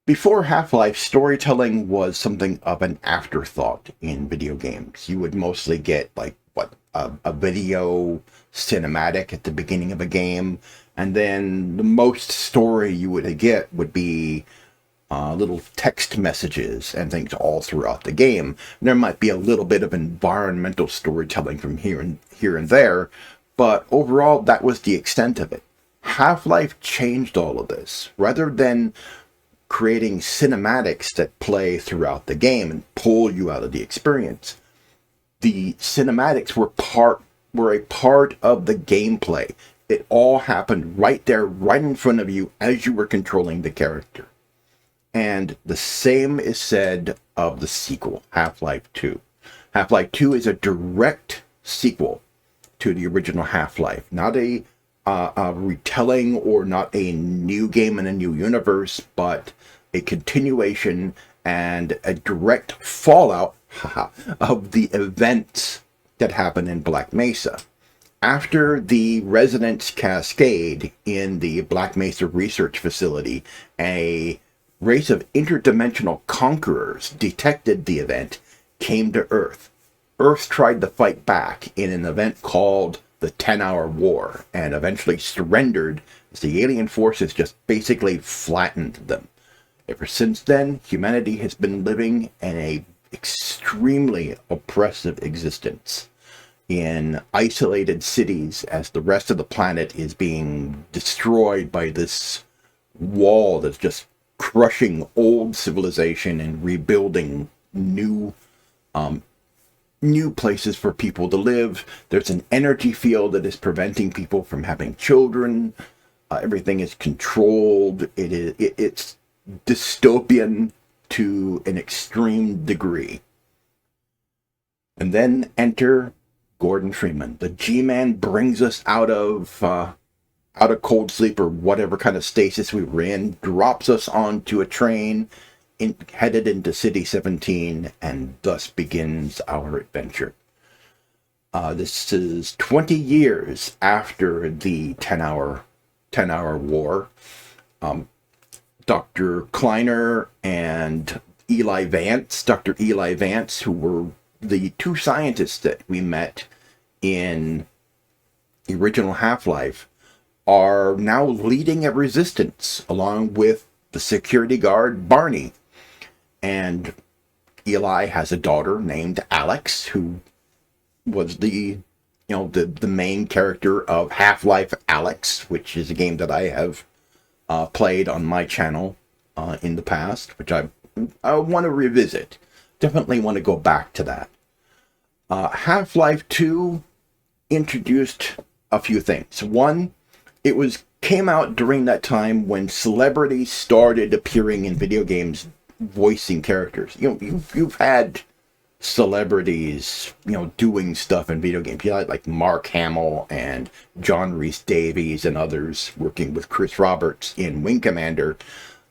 Before Half-Life, storytelling was something of an afterthought in video games. You would mostly get, like, a video cinematic at the beginning of a game, and then the most story you would get would be little text messages and things all throughout the game. There might be a little bit of environmental storytelling from here and there, but overall, that was the extent of it. Half-Life changed all of this. Rather than creating cinematics that play throughout the game and pull you out of the experience, the cinematics were a part of the gameplay. It all happened right there, right in front of you as you were controlling the character. And the same is said of the sequel, Half-Life 2. Half-Life 2 is a direct sequel to the original Half-Life, not a retelling or not a new game in a new universe, but a continuation and a direct fallout of the events that happened in Black Mesa. After the resonance cascade in the Black Mesa research facility, a race of interdimensional conquerors detected the event, came to Earth. Earth tried to fight back in an event called the 10-Hour War, and eventually surrendered as the alien forces just basically flattened them. Ever since then, humanity has been living in a extremely oppressive existence in isolated cities as the rest of the planet is being destroyed by this wall that's just crushing old civilization and rebuilding new places for people to live. There's an energy field that is preventing people from having children. Everything is controlled. It's dystopian to an extreme degree. And then enter Gordon Freeman. The G-Man brings us out of cold sleep or whatever kind of stasis we were in, drops us onto a train, headed into City 17, and thus begins our adventure. This is 20 years after the 10-hour war. Dr. Kleiner and Eli Vance, Dr. Eli Vance, who were the two scientists that we met in the original Half-Life, are now leading a resistance along with the security guard Barney. And Eli has a daughter named Alex, who was the main character of Half-Life Alyx, which is a game that I have played on my channel in the past, which I want to revisit. Definitely want to go back to that. Half-Life 2 introduced a few things. One, it came out during that time when celebrities started appearing in video games voicing characters. You've had celebrities, doing stuff in video games. You had like Mark Hamill and John Rhys Davies and others working with Chris Roberts in Wing Commander.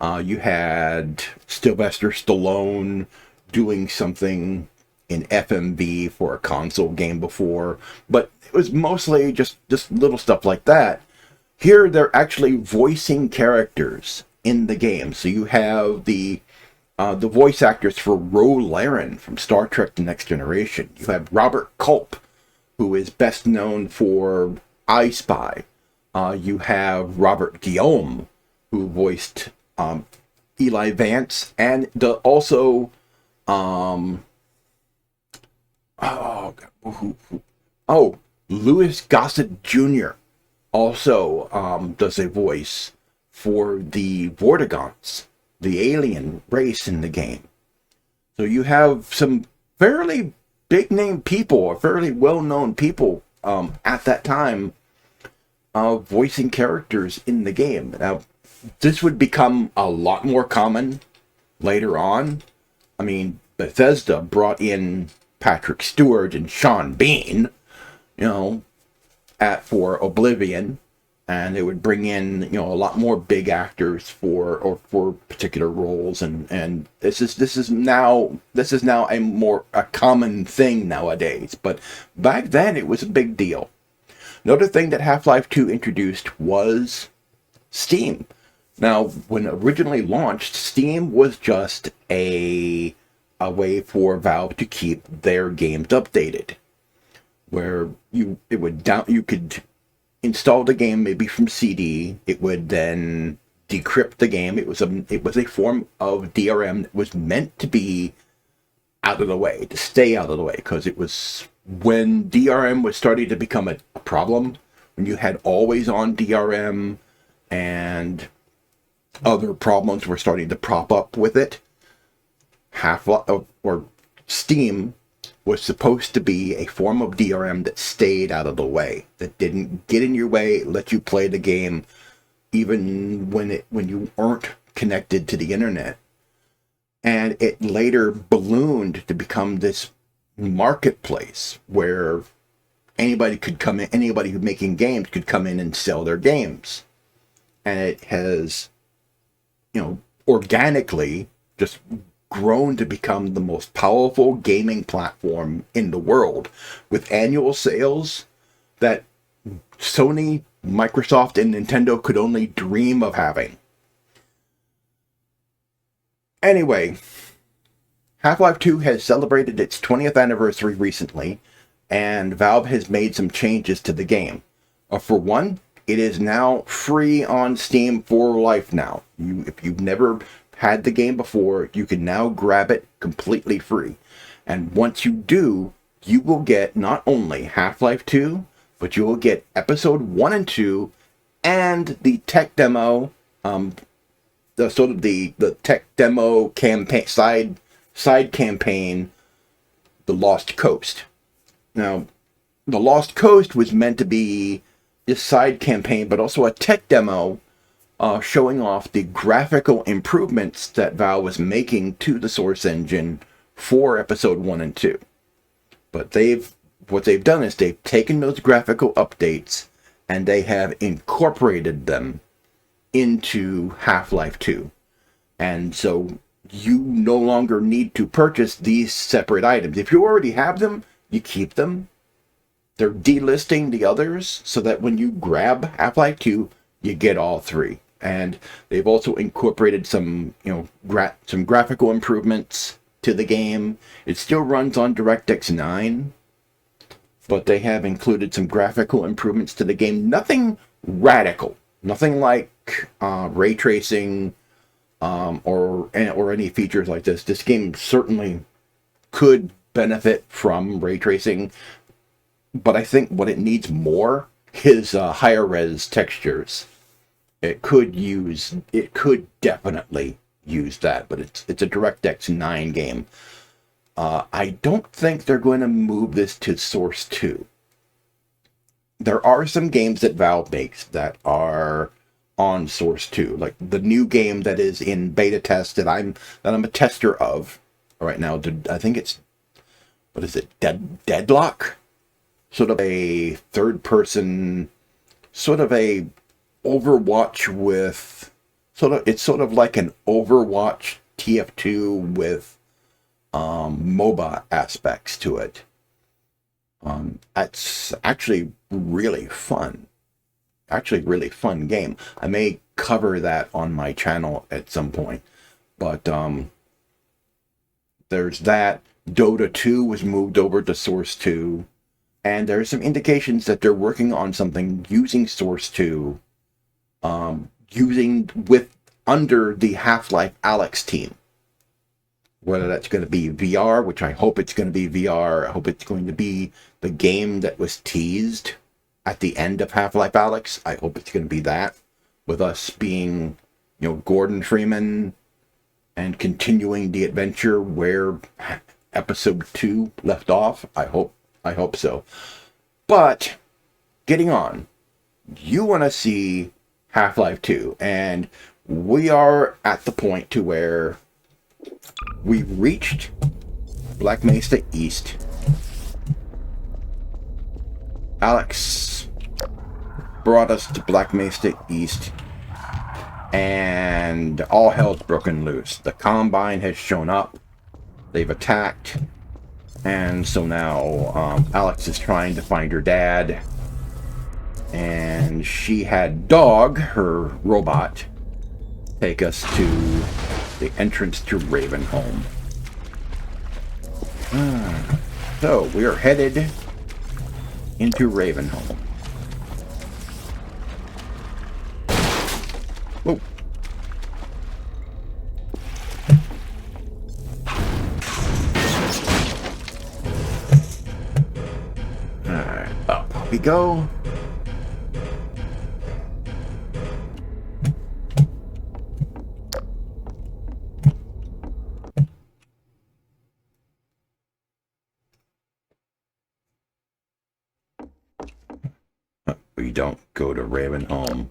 You had Sylvester Stallone doing something in FMV for a console game before, but it was mostly just little stuff like that. Here, they're actually voicing characters in the game. So you have the voice actors for Ro Laren from Star Trek The Next Generation. You have Robert Culp, who is best known for I Spy. You have Robert Guillaume, who voiced Eli Vance, and Louis Gossett Jr. also does a voice for the Vortigons, the alien race in the game. So you have some fairly big name people, or fairly well known people at that time voicing characters in the game. Now, this would become a lot more common later on. I mean, Bethesda brought in Patrick Stewart and Sean Bean, for Oblivion, and they would bring in a lot more big actors for particular roles, and this is now a common thing nowadays, but back then it was a big deal. Another thing that Half-Life 2 introduced was Steam. Now, when originally launched, Steam was just a way for Valve to keep their games updated, where you could install the game maybe from CD. It would then decrypt the game. It was a form of DRM that was meant to be out of the way, to stay out of the way, because it was when DRM was starting to become a problem, when you had always on DRM and other problems were starting to prop up with it. Or Steam was supposed to be a form of DRM that stayed out of the way, that didn't get in your way, let you play the game even when you weren't connected to the internet. And it later ballooned to become this marketplace where anybody could come in, anybody who's making games could come in and sell their games. And it has, organically just grown to become the most powerful gaming platform in the world, with annual sales that Sony, Microsoft, and Nintendo could only dream of having. Anyway, Half-Life 2 has celebrated its 20th anniversary recently, and Valve has made some changes to the game. For one, it is now free on Steam for life now. If you've never had the game before, you can now grab it completely free. And once you do, you will get not only Half-Life 2, but you will get Episode 1 and 2, and the tech demo, the tech demo campaign, side campaign, The Lost Coast. Now, The Lost Coast was meant to be this side campaign, but also a tech demo showing off the graphical improvements that Valve was making to the Source engine for Episode 1 and 2. But what they've done is they've taken those graphical updates and they have incorporated them into Half-Life 2. And so you no longer need to purchase these separate items. If you already have them, you keep them. They're delisting the others so that when you grab Half-Life 2, you get all three. And they've also incorporated some graphical improvements to the game. It still runs on DirectX 9, but they have included some graphical improvements to the game. Nothing radical, nothing like ray tracing or any features like this. This game certainly could benefit from ray tracing, but I think what it needs more is higher res textures. It could definitely use that, but it's a DirectX 9 game. I don't think they're going to move this to Source 2. There are some games that Valve makes that are on Source 2, like the new game that is in beta test that I'm a tester of right now. I think it's, what is it, Deadlock? Sort of a third-person, sort of a Overwatch with, it's sort of like an Overwatch TF2 with MOBA aspects to it. It's actually really fun. Really fun game. I may cover that on my channel at some point. But there's that. Dota 2 was moved over to Source 2. And there's some indications that they're working on something using Source 2, under the Half-Life Alyx team. Whether that's going to be VR, which I hope it's going to be VR. I hope it's going to be the game that was teased at the end of Half-Life Alyx. I hope it's going to be that, with us being, Gordon Freeman and continuing the adventure where Episode 2 left off. I hope so. But getting on, you want to see Half-Life 2, and we are at the point to where we reached Black Mesa East. Alex brought us to Black Mesa East, and all hell's broken loose. The Combine has shown up. They've attacked. And so now Alex is trying to find her dad. And she had Dog, her robot, take us to the entrance to Ravenholm. So, we are headed into Ravenholm. Whoa. Alright, up we go. We don't go to Ravenholm.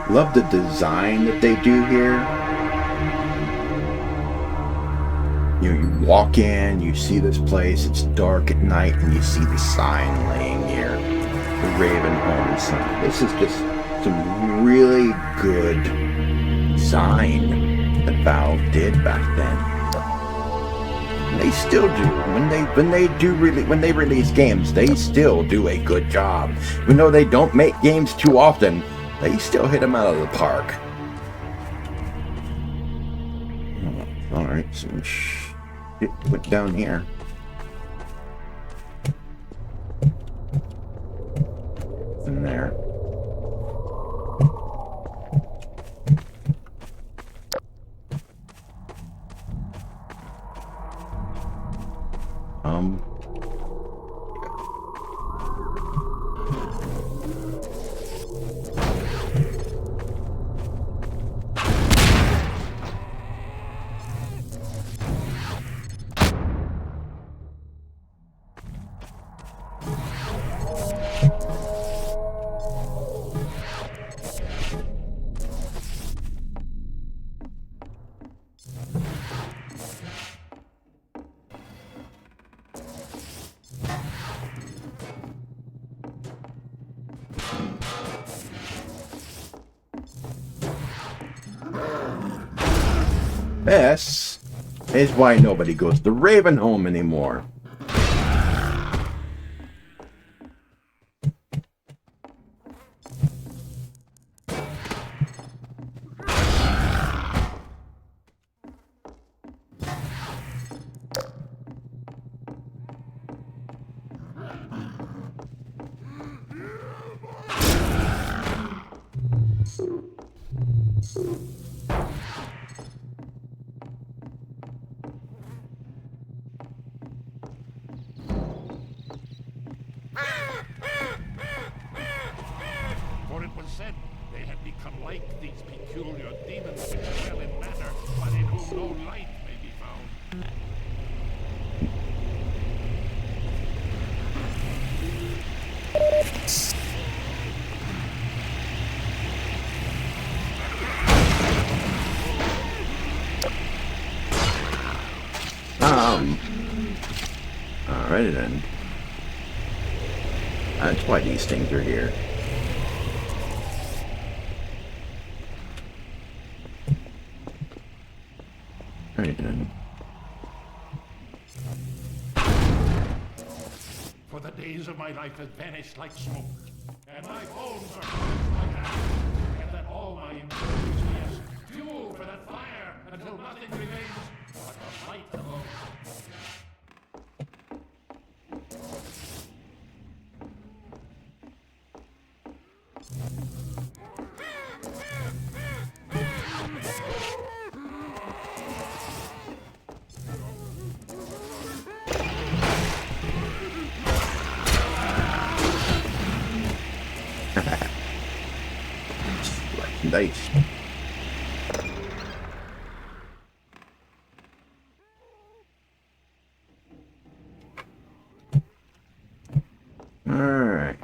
Love the design that they do here. You walk in, you see this place, it's dark at night, and you see the sign laying here. The Ravenholm sign. This is just some really good design that Valve did back then. And they still do. When they release games, they still do a good job. Even though they don't make games too often, they still hit them out of the park. Oh, alright, some shit went down here. In there. This is why nobody goes to Ravenholm anymore. Alrighty then. That's why these things are here. Alright then. For the days of my life have vanished like smoke, and my bones are like ash, and that all my enthusiasm, fuel for that fire, until nothing remains but the light alone. Nice. All right.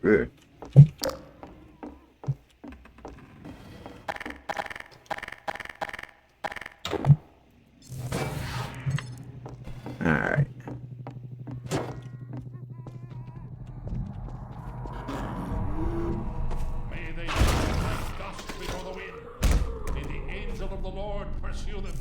Good. Alright. May they fall like dust before the wind. May the angel of the Lord pursue them.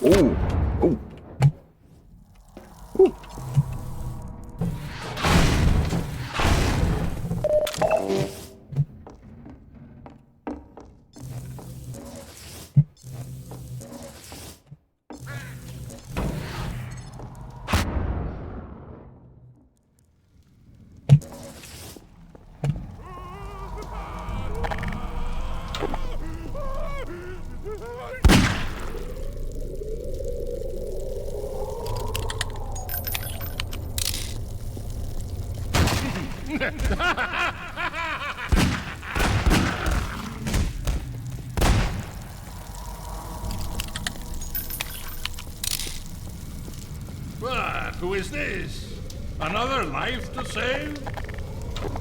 Oh. Oh. Ooh. But who is this? Another life to save?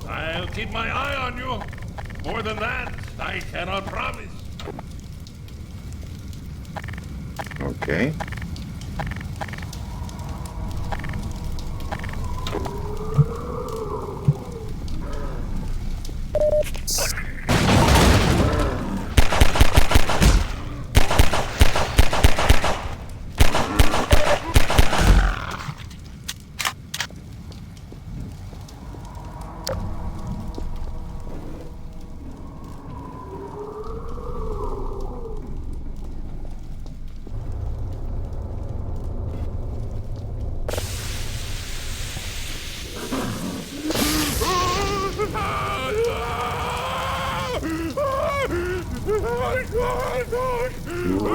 I'll keep my eye on you. More than that, I cannot promise. Okay.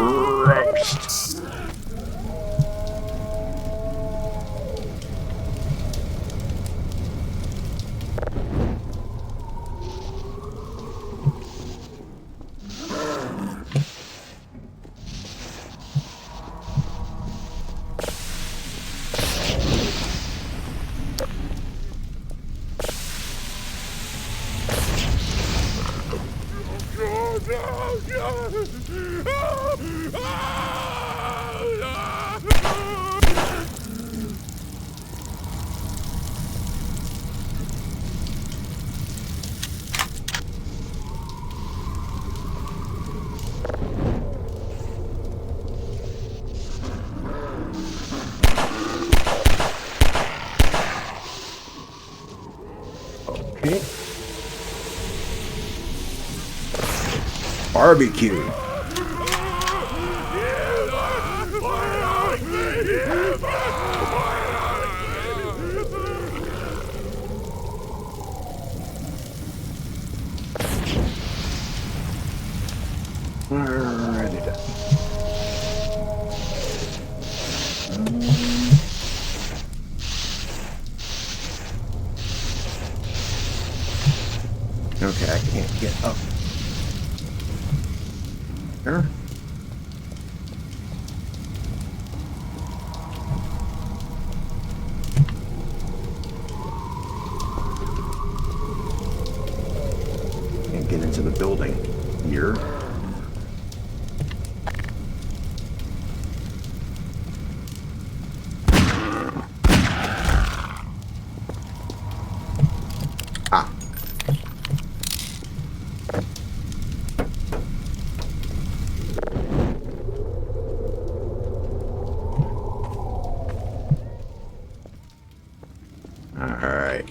Roast. Okay. Barbecue. Alrighty then. Okay, I can't get up there. Can't get into the building here. Ah. All right.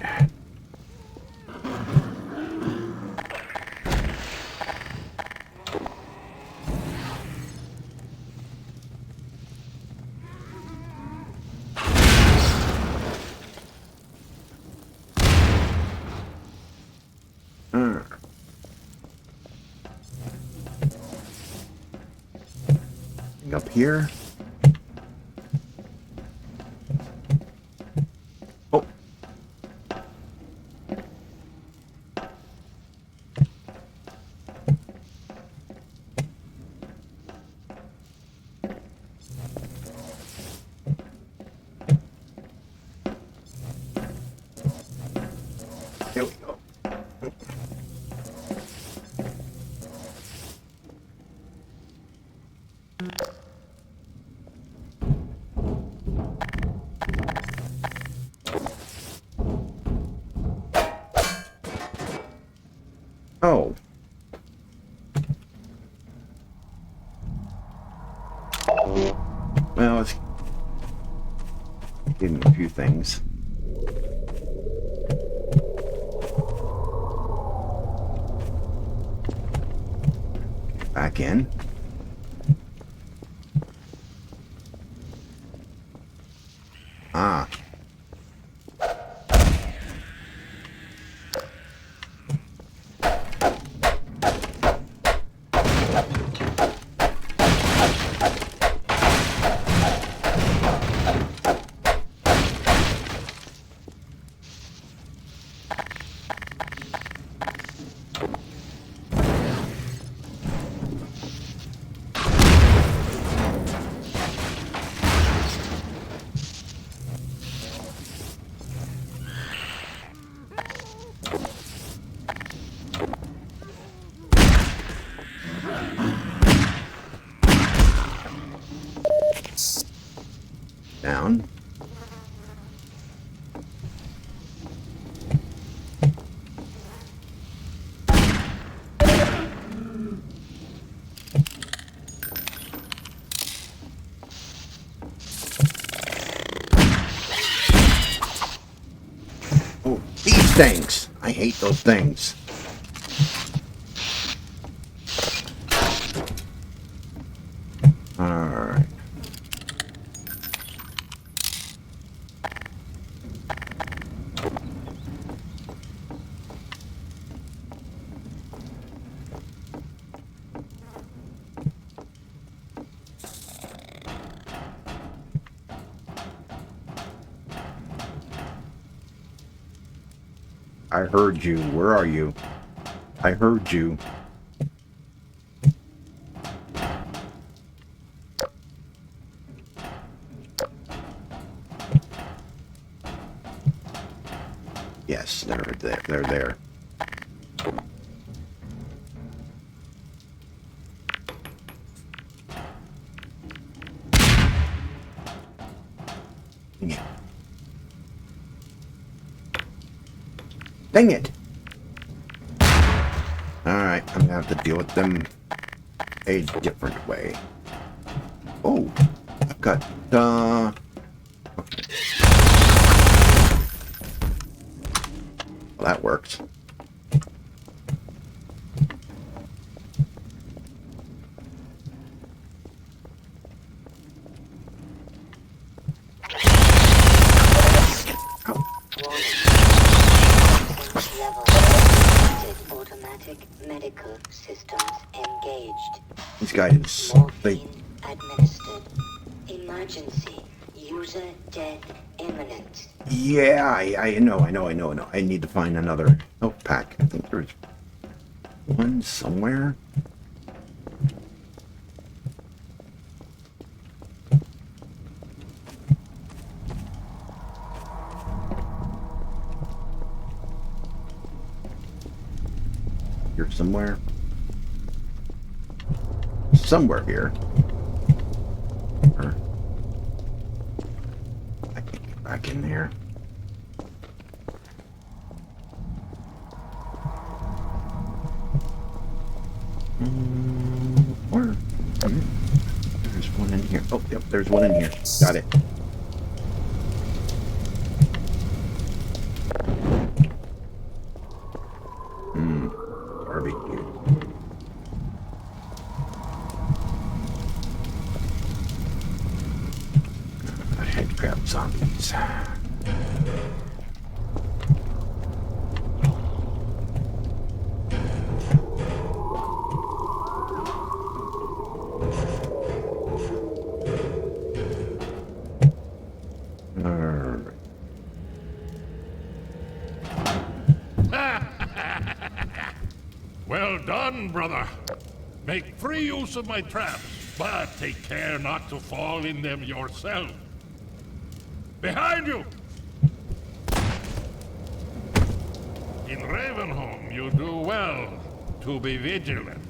Up here. Well, let's give him a few things. Back in. Ah. Down. Oh, these things! I hate those things. Alright. I heard you. Where are you? I heard you. Yes, they're there. They're there. Yeah. Dang it! Alright, I'm gonna have to deal with them a different way. Oh, I've got, okay. Well, that works. Automatic medical systems engaged. These guys, they... Morphine administered. Emergency. User dead imminent. Yeah, I know. I need to find another health pack. I think there's one somewhere. Here somewhere. Somewhere here. Or I can't get back in there. Where? There's one in here. Oh, yep, there's one in here. Got it. Barbecue. Headcrab zombies. Well done, brother. Make free use of my traps, but take care not to fall in them yourself. Behind you! In Ravenholm, you do well to be vigilant.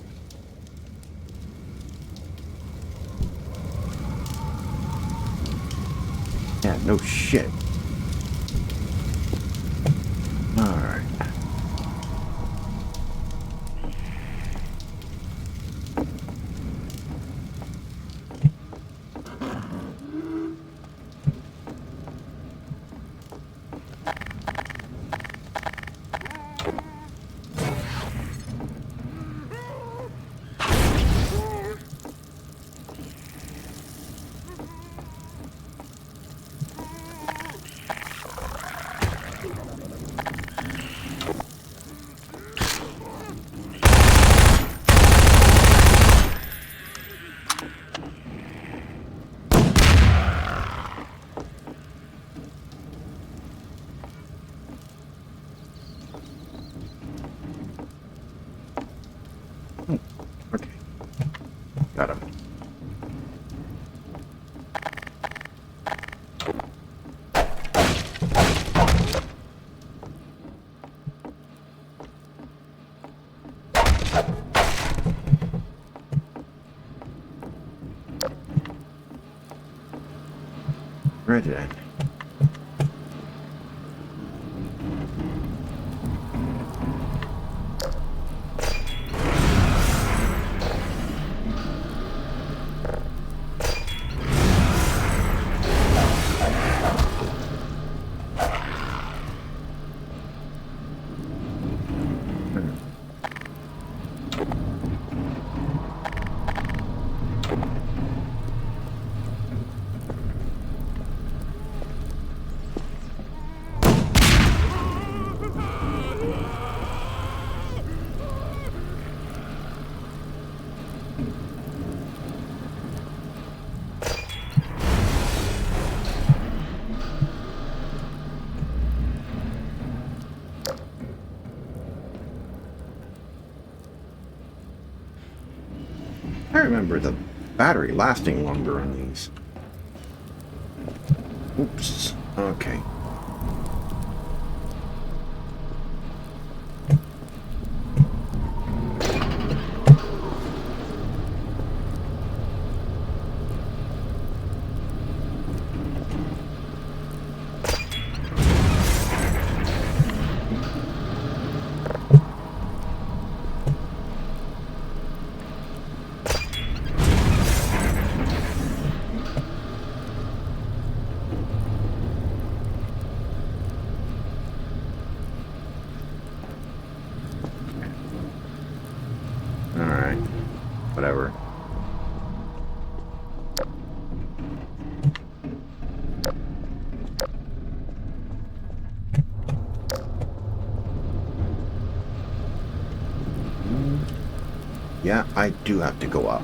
Yeah, no shit. Alright. Redhead. I remember the battery lasting longer on these. Oops. Okay. Alright. Whatever. Yeah, I do have to go up.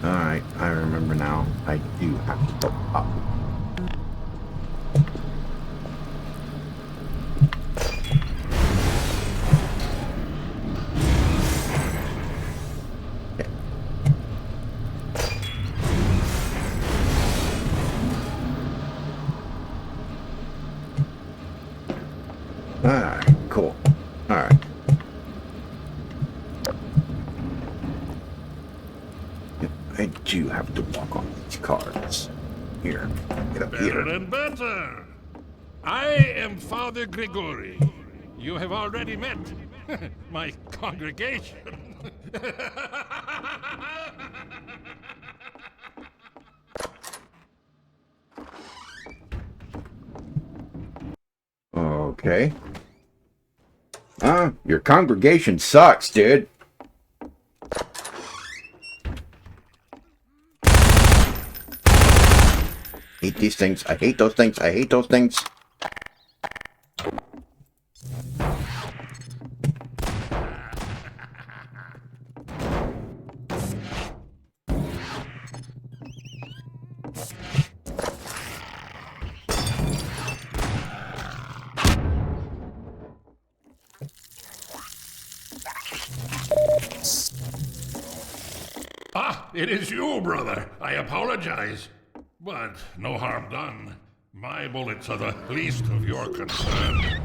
Alright, I remember now. I do have to go up. Alright, cool. Alright. I do have to walk on these cards. Here, get up Better here. and better. I am Father Grigori. You have already met my congregation. Okay. Your congregation sucks, dude. Hate these things. I hate those things. I hate those things. Ah, it is you, brother. I apologize. But no harm done. My bullets are the least of your concern.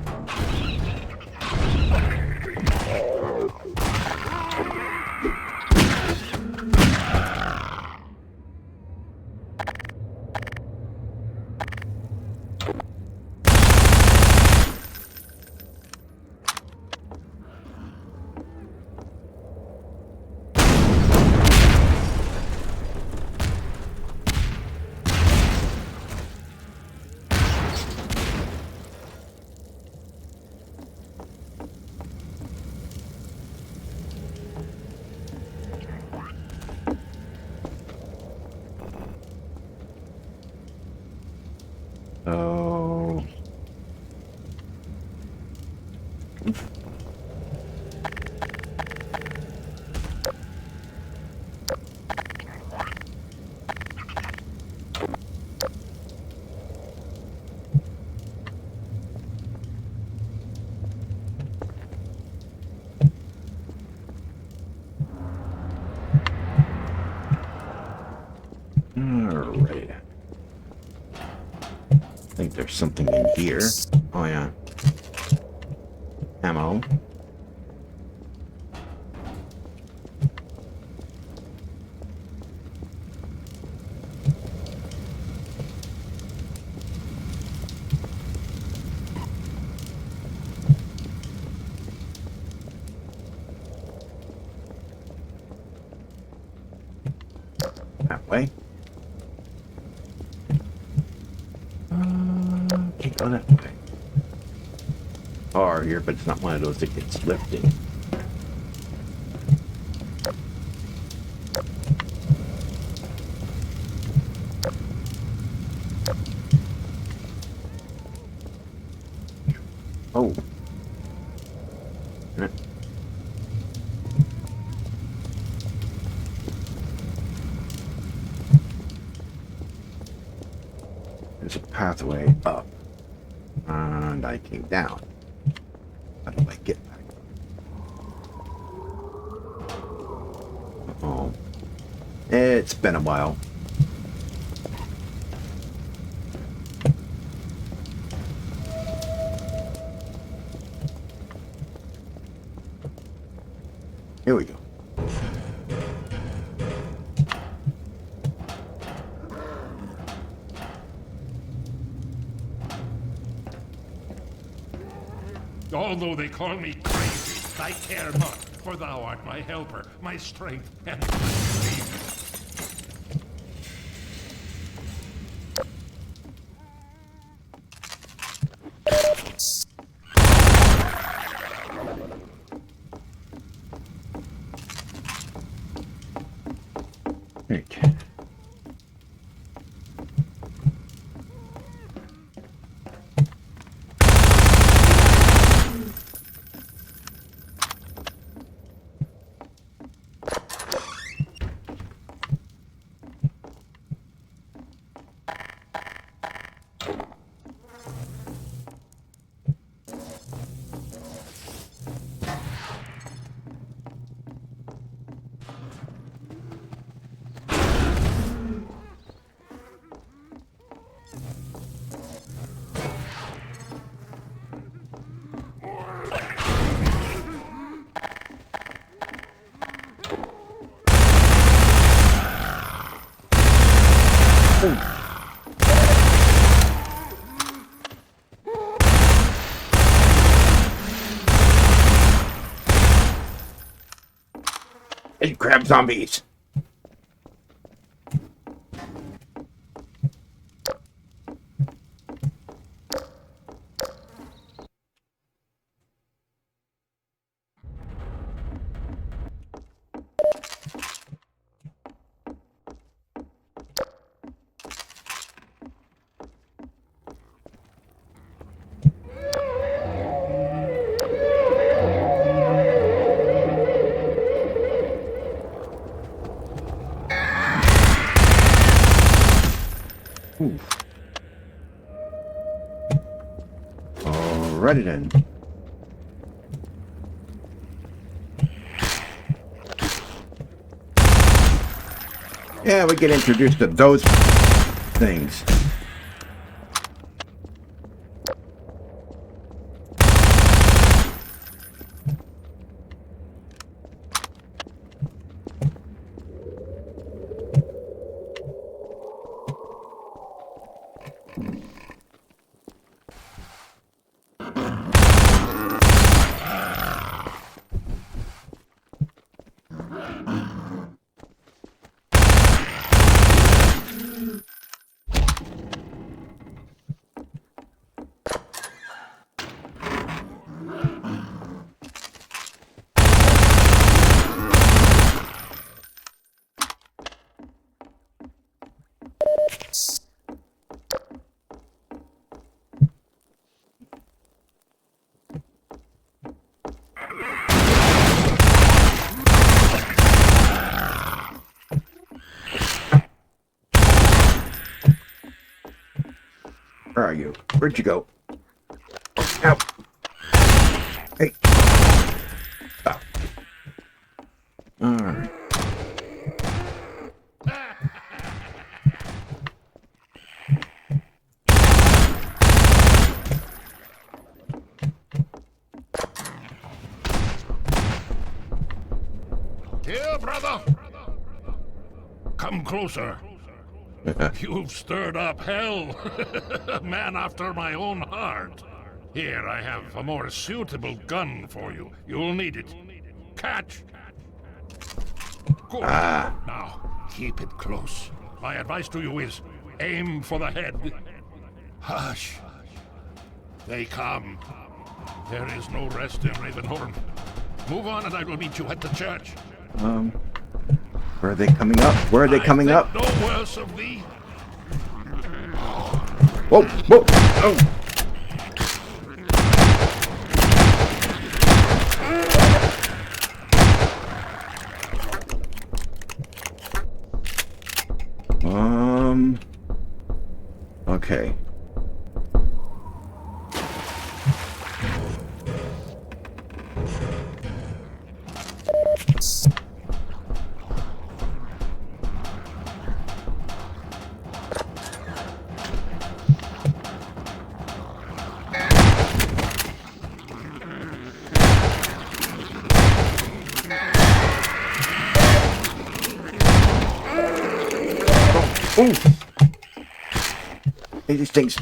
Oh. Alright. I think there's something in here. Oh, yeah. Ammo. way. Can't go that way. Car here, but it's not one of those that gets lifted. Oh. There's a pathway up. And I came down. How do I get back? Oh. It's been a while. Here we go. Although they call me crazy, I care not, for thou art my helper, my strength, and my savior. Right. Hey, crab zombies. Alrighty then. Yeah, we get introduced to those things. Where are you? Where'd you go? Ow. Hey. Stop. Alright. Here, brother! Come closer. You've stirred up hell. A man after my own heart. Here, I have a more suitable gun for you. You'll need it. Catch! Good. Now, keep it close. My advice to you is aim for the head. Hush. They come. There is no rest in Ravenholm. Move on and I will meet you at the church. Where are they coming up? Where are they coming up? No worse of thee. Whoa, whoa, oh. Okay. Oh! These things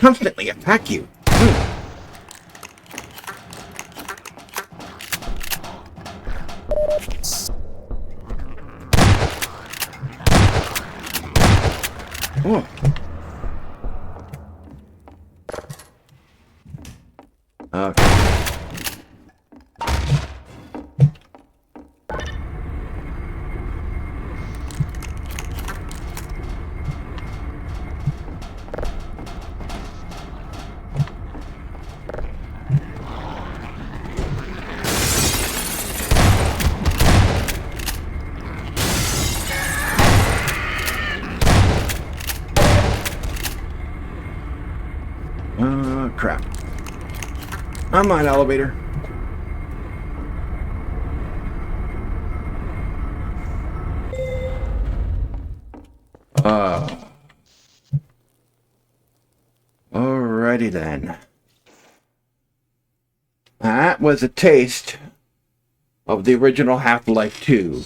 constantly attack you. Oh. Okay. Crap. I'm on elevator. Alrighty then. That was a taste of the original Half-Life 2.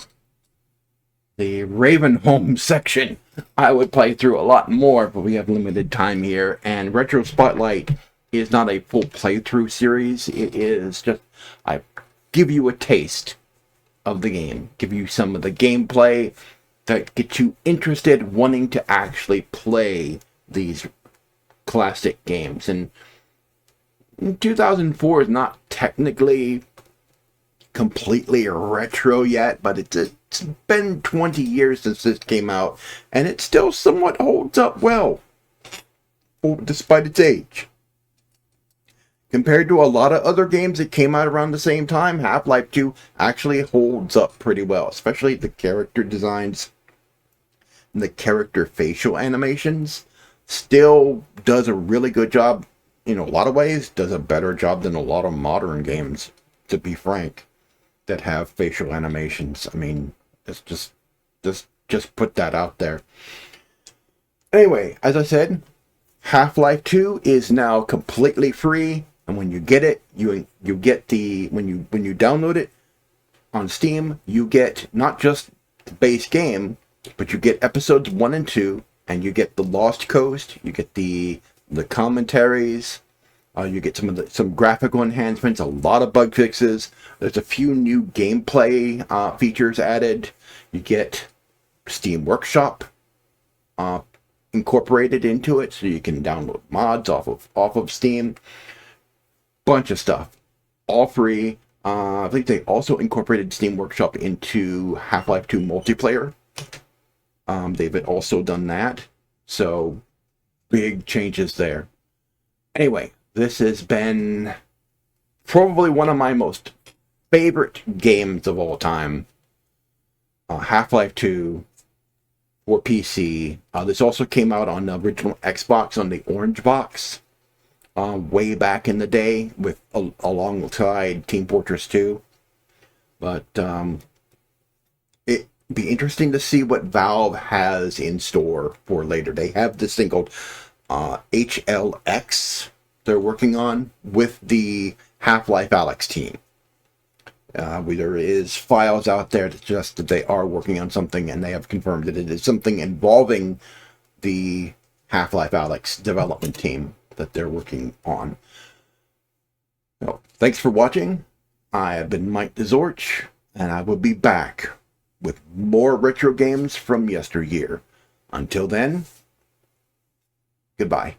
The Ravenholm section. I would play through a lot more, but we have limited time here, and Retro Spotlight is not a full playthrough series. It is just, I give you a taste of the game, give you some of the gameplay that gets you interested, wanting to actually play these classic games. And 2004 is not technically completely retro yet, but it's been 20 years since this came out, and it still somewhat holds up well, despite its age. Compared to a lot of other games that came out around the same time, Half-Life 2 actually holds up pretty well, especially the character designs and the character facial animations. Still does a really good job in a lot of ways, does a better job than a lot of modern games, to be frank, that have facial animations. I mean, it's just put that out there. Anyway, as I said, Half-Life 2 is now completely free. And when you get it, you get the when you download it on Steam, you get not just the base game, but you get episodes 1 and 2, and you get the Lost Coast, you get the commentaries, you get some graphical enhancements, a lot of bug fixes. There's a few new gameplay features added. You get Steam Workshop incorporated into it, so you can download mods off of Steam. Bunch of stuff, all free. I think they also incorporated Steam Workshop into Half-Life 2 multiplayer. They've also done that, so big changes there. Anyway, this has been probably one of my most favorite games of all time. Half-Life 2 for PC. This also came out on the original Xbox on the Orange Box. Way back in the day, with alongside Team Fortress 2, but it'd be interesting to see what Valve has in store for later. They have this thing called HLX they're working on with the Half-Life Alyx team. There is files out there that suggest that they are working on something, and they have confirmed that it is something involving the Half-Life Alyx development team that they're working on. So, thanks for watching. I have been Mike DeZorch, and I will be back with more retro games from yesteryear. Until then, goodbye.